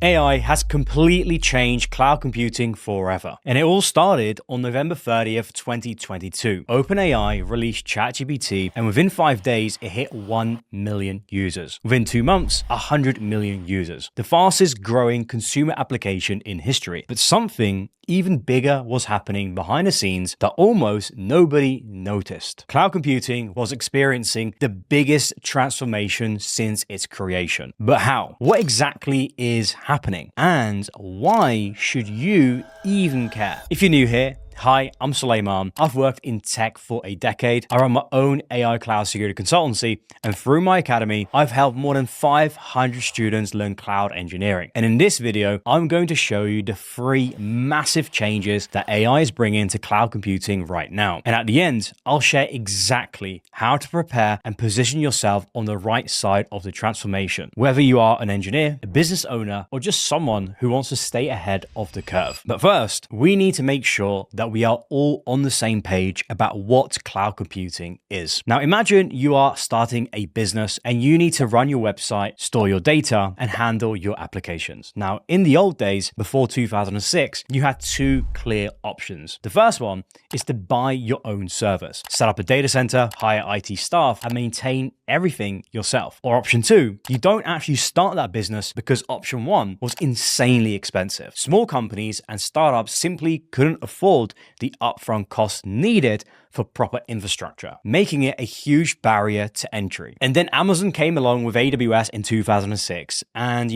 AI has completely changed cloud computing forever. And it all started on November 30th, 2022. OpenAI released ChatGPT, and within 5 days, it hit 1 million users. Within 2 months, 100 million users. The fastest growing consumer application in history. But something even bigger was happening behind the scenes that almost nobody noticed. Cloud computing was experiencing the biggest transformation since its creation. But how? What exactly is happening? And why should you even care? If you're new here, hi, I'm Suleiman. I've worked in tech for a decade. I run my own AI cloud security consultancy, and through my academy, I've helped more than 500 students learn cloud engineering. And in this video, I'm going to show you the 3 massive changes that AI is bringing to cloud computing right now. And at the end, I'll share exactly how to prepare and position yourself on the right side of the transformation, whether you are an engineer, a business owner, or just someone who wants to stay ahead of the curve. But first, we need to make sure that we are all on the same page about what cloud computing is. Now imagine you are starting a business and you need to run your website, store your data, and handle your applications. Now in the old days, before 2006, you had 2 clear options. The first one is to buy your own servers, set up a data center, hire IT staff, and maintain everything yourself. Or option 2, you don't actually start that business because option 1 was insanely expensive. Small companies and startups simply couldn't afford the upfront costs needed for proper infrastructure, making it a huge barrier to entry. And then Amazon came along with AWS in 2006, and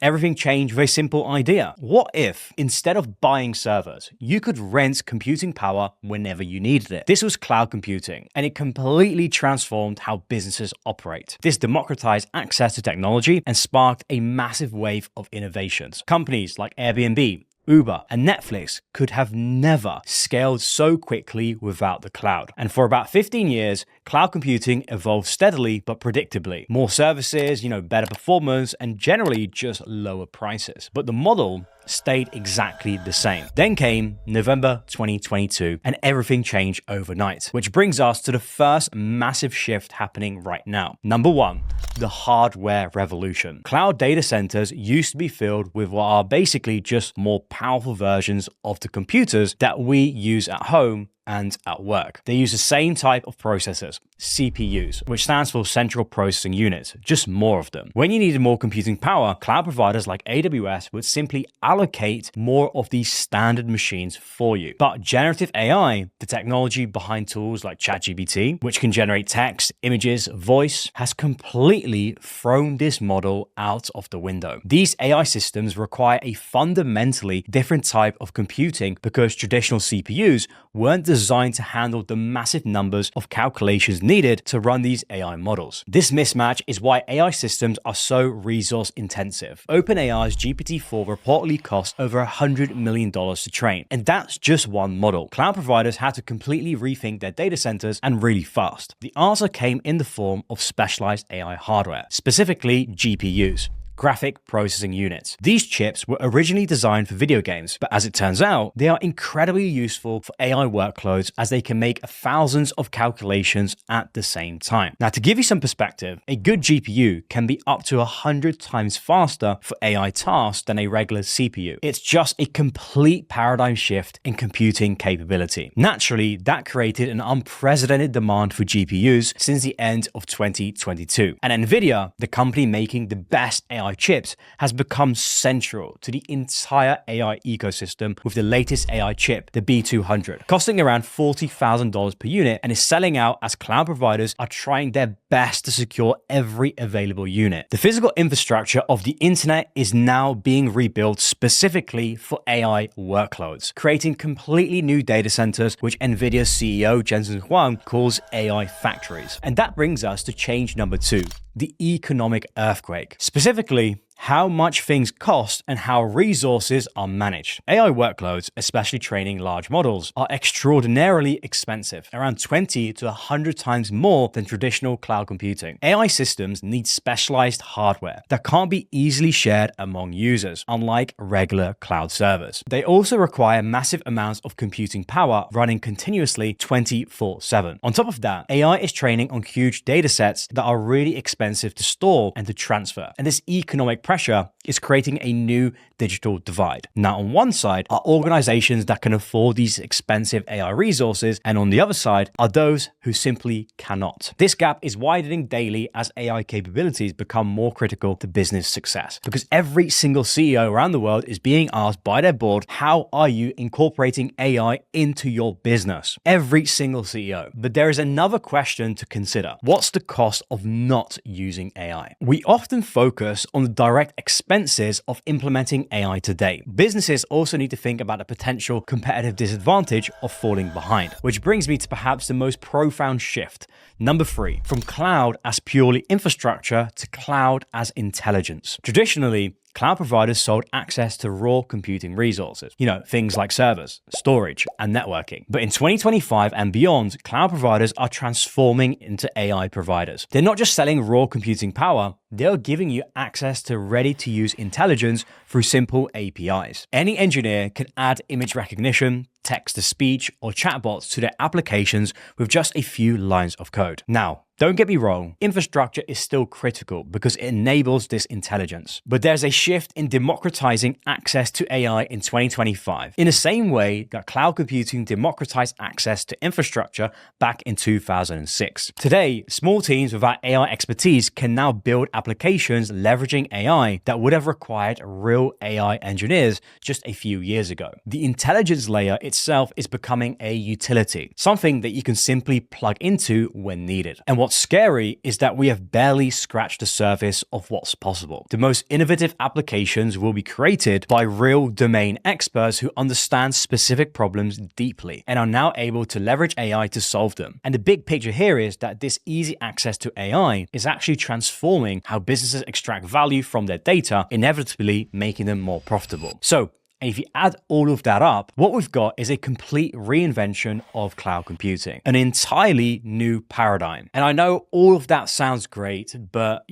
everything changed with a simple idea. What if, instead of buying servers, you could rent computing power whenever you needed it? This was cloud computing, and it completely transformed how businesses operate. This democratized access to technology and sparked a massive wave of innovations. Companies like Airbnb, Uber, and Netflix could have never scaled so quickly without the cloud. And for about 15 years, cloud computing evolved steadily but predictably. More services, better performance, and generally just lower prices. But the model stayed exactly the same. Then came November 2022, and everything changed overnight, which brings us to the first massive shift happening right now. Number 1, the hardware revolution. Cloud data centers used to be filled with what are basically just more powerful versions of the computers that we use at home and at work. They use the same type of processors, CPUs, which stands for Central Processing Units, just more of them. When you needed more computing power, cloud providers like AWS would simply allocate more of these standard machines for you. But generative AI, the technology behind tools like ChatGPT, which can generate text, images, voice, has completely thrown this model out of the window. These AI systems require a fundamentally different type of computing because traditional CPUs weren't designed to handle the massive numbers of calculations needed to run these AI models. This mismatch is why AI systems are so resource intensive. OpenAI's GPT-4 reportedly cost over $100 million to train, and that's just one model. Cloud providers had to completely rethink their data centers, and really fast. The answer came in the form of specialized AI hardware, specifically GPUs. Graphic processing units. These chips were originally designed for video games, but as it turns out, they are incredibly useful for AI workloads as they can make thousands of calculations at the same time. Now, to give you some perspective, a good GPU can be up to 100 times faster for AI tasks than a regular CPU. It's just a complete paradigm shift in computing capability. Naturally, that created an unprecedented demand for GPUs since the end of 2022. And Nvidia, the company making the best AI chips, has become central to the entire AI ecosystem with the latest AI chip, the B200, costing around $40,000 per unit, and is selling out as cloud providers are trying their best to secure every available unit. The physical infrastructure of the internet is now being rebuilt specifically for AI workloads, creating completely new data centers, which Nvidia's CEO Jensen Huang calls AI factories. And that brings us to change number 2, the economic earthquake. Specifically, how much things cost and how resources are managed. AI workloads, especially training large models, are extraordinarily expensive, around 20 to 100 times more than traditional cloud computing. AI systems need specialized hardware that can't be easily shared among users, unlike regular cloud servers. They also require massive amounts of computing power running continuously 24/7. On top of that, AI is training on huge data sets that are really expensive to store and to transfer, and this economic pressure is creating a new digital divide. Now, on one side are organizations that can afford these expensive AI resources, and on the other side are those who simply cannot. This gap is widening daily as AI capabilities become more critical to business success, because every single CEO around the world is being asked by their board, how are you incorporating AI into your business? Every single CEO. But there is another question to consider. What's the cost of not using AI? We often focus on the direct expenses of implementing AI today. Businesses also need to think about the potential competitive disadvantage of falling behind, which brings me to perhaps the most profound shift. Number 3, from cloud as purely infrastructure to cloud as intelligence. Traditionally, cloud providers sold access to raw computing resources, things like servers, storage, and networking. But in 2025 and beyond, cloud providers are transforming into AI providers. They're not just selling raw computing power, they're giving you access to ready-to-use intelligence through simple APIs. Any engineer can add image recognition, text-to-speech, or chatbots to their applications with just a few lines of code. Now, don't get me wrong, infrastructure is still critical because it enables this intelligence. But there's a shift in democratizing access to AI in 2025, in the same way that cloud computing democratized access to infrastructure back in 2006. Today, small teams without AI expertise can now build applications leveraging AI that would have required real AI engineers just a few years ago. The intelligence layer itself is becoming a utility, something that you can simply plug into when needed. And what's scary is that we have barely scratched the surface of what's possible. The most innovative applications will be created by real domain experts who understand specific problems deeply and are now able to leverage AI to solve them. And the big picture here is that this easy access to AI is actually transforming how businesses extract value from their data, inevitably making them more profitable. So, and if you add all of that up, what we've got is a complete reinvention of cloud computing, an entirely new paradigm. And I know all of that sounds great, but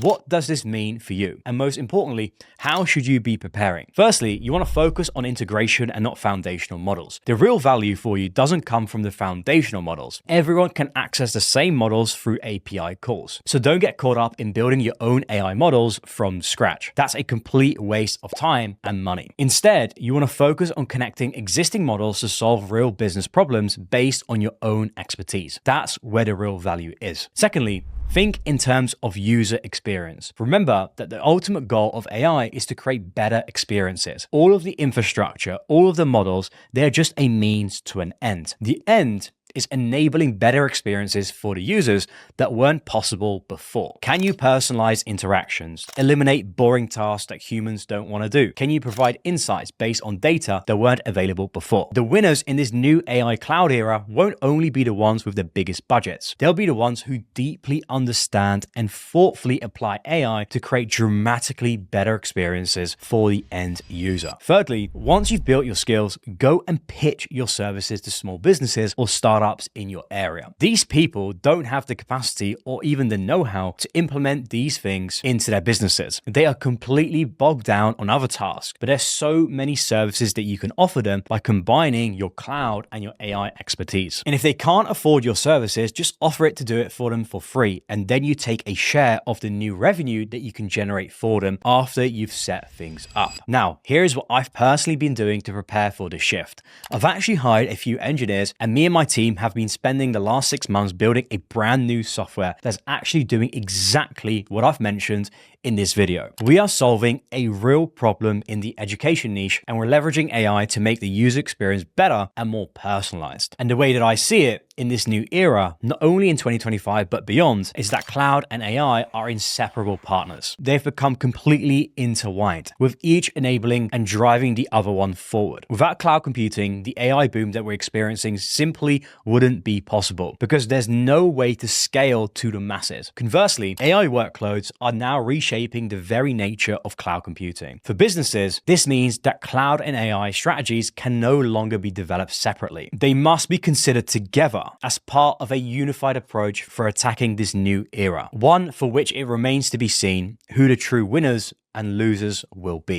what does this mean for you? And most importantly, how should you be preparing? Firstly, you want to focus on integration and not foundational models. The real value for you doesn't come from the foundational models. Everyone can access the same models through API calls. So don't get caught up in building your own AI models from scratch. That's a complete waste of time and money. Instead, you want to focus on connecting existing models to solve real business problems based on your own expertise. That's where the real value is. Secondly, think in terms of user experience. Remember that the ultimate goal of AI is to create better experiences. All of the infrastructure, all of the models, they're just a means to an end. The end is enabling better experiences for the users that weren't possible before. Can you personalize interactions, eliminate boring tasks that humans don't want to do? Can you provide insights based on data that weren't available before? The winners in this new AI cloud era won't only be the ones with the biggest budgets. They'll be the ones who deeply understand and thoughtfully apply AI to create dramatically better experiences for the end user. Thirdly, once you've built your skills, go and pitch your services to small businesses or startups in your area. These people don't have the capacity or even the know-how to implement these things into their businesses. They are completely bogged down on other tasks, but there's so many services that you can offer them by combining your cloud and your AI expertise. And if they can't afford your services, just offer it to do it for them for free, and then you take a share of the new revenue that you can generate for them after you've set things up. Now, here's what I've personally been doing to prepare for this shift. I've actually hired a few engineers, and me and my team have been spending the last 6 months building a brand new software that's actually doing exactly what I've mentioned in this video. We are solving a real problem in the education niche, and we're leveraging AI to make the user experience better and more personalized. And the way that I see it in this new era, not only in 2025 but beyond, is that cloud and AI are inseparable partners. They've become completely intertwined, with each enabling and driving the other one forward. Without cloud computing, the AI boom that we're experiencing simply wouldn't be possible because there's no way to scale to the masses. Conversely, AI workloads are now reshaping the very nature of cloud computing. For businesses, this means that cloud and AI strategies can no longer be developed separately. They must be considered together as part of a unified approach for attacking this new era, one for which it remains to be seen who the true winners and losers will be.